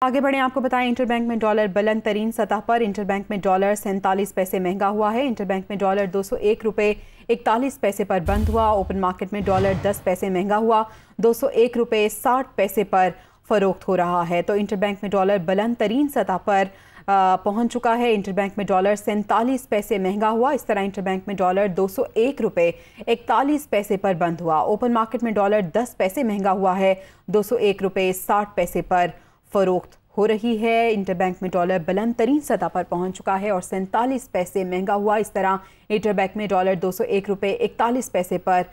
आगे बढ़े, आपको बताएं इंटरबैंक में डॉलर बुलंद तरीन सतह पर। इंटरबैंक में डॉलर 47 पैसे महंगा हुआ है। इंटरबैंक में डॉलर 201 रुपये 41 पैसे पर बंद हुआ। ओपन मार्केट में डॉलर 10 पैसे महंगा हुआ, 201 रुपये 60 पैसे पर फरोख्त हो रहा है। तो इंटरबैंक में डॉलर बुलंद तरीन सतह पर पहुंच चुका है। इंटरबैंक में डॉलर 47 पैसे महंगा हुआ। इस तरह इंटरबैंक में डॉलर 201 रुपये 41 पैसे पर बंद हुआ। ओपन मार्केट में डॉलर 10 पैसे महंगा हुआ है, 201 रुपये 60 पैसे पर फरोख्त हो रही है। इंटरबैंक में डॉलर बुलंद तरीन सतह पर पहुंच चुका है और 47 पैसे महंगा हुआ। इस तरह इंटरबैंक में डॉलर 201 रुपये 41 पैसे पर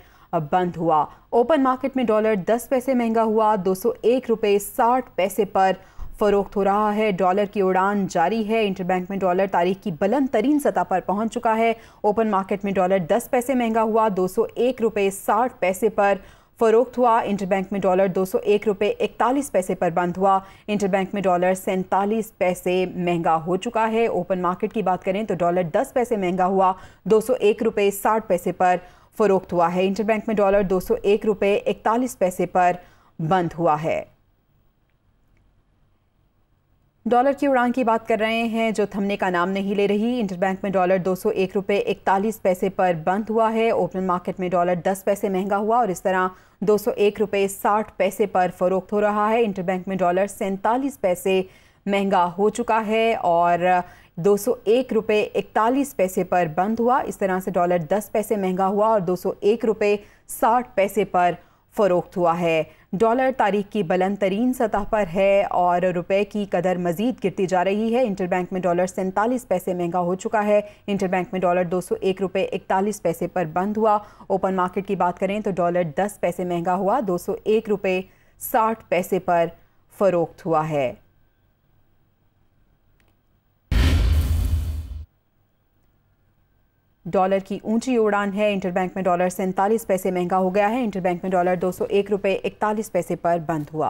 बंद हुआ। ओपन मार्केट में डॉलर 10 पैसे महंगा हुआ, 201 रुपये 60 पैसे पर फरोख्त हो रहा है। डॉलर की उड़ान जारी है। इंटरबैंक में डॉलर तारीख की बुलंद तरीन सतह पर पहुंच चुका है। ओपन मार्केट में डॉलर 10 पैसे महंगा हुआ, 201 रुपये 60 पैसे पर फरोख्त हुआ। इंटरबैंक में डॉलर 201 रुपये 41 पैसे पर बंद हुआ। इंटरबैंक में डॉलर 47 पैसे महंगा हो चुका है। ओपन मार्केट की बात करें तो डॉलर 10 पैसे महंगा हुआ, 201 रुपये 60 पैसे पर फरोख्त हुआ है। इंटरबैंक में डॉलर 201 रुपये 41 पैसे पर बंद हुआ है। डॉलर की उड़ान की बात कर रहे हैं जो थमने का नाम नहीं ले रही। इंटरबैंक में डॉलर 201 रुपये 41 पैसे पर बंद हुआ है। ओपन मार्केट में डॉलर 10 पैसे महंगा हुआ और इस तरह 201 रुपये 60 पैसे पर फरोख्त हो रहा है। इंटरबैंक में डॉलर 47 पैसे महंगा हो चुका है और 201 रुपये 41 पैसे पर बंद हुआ। इस तरह से डॉलर 10 पैसे महंगा हुआ और 201 रुपये 60 पैसे पर फरोख्त हुआ है। डॉलर तारीख की बुलंद तरीन सतह पर है और रुपए की कदर मजीद गिरती जा रही है। इंटरबैंक में डॉलर 47 पैसे महंगा हो चुका है। इंटरबैंक में डॉलर 201 रुपये 41 पैसे पर बंद हुआ। ओपन मार्केट की बात करें तो डॉलर 10 पैसे महंगा हुआ, 201 रुपये 60 पैसे पर फरोख्त हुआ है। डॉलर की ऊंची उड़ान है। इंटरबैंक में डॉलर 47 पैसे महंगा हो गया है। इंटरबैंक में डॉलर 201 रुपये 41 पैसे पर बंद हुआ।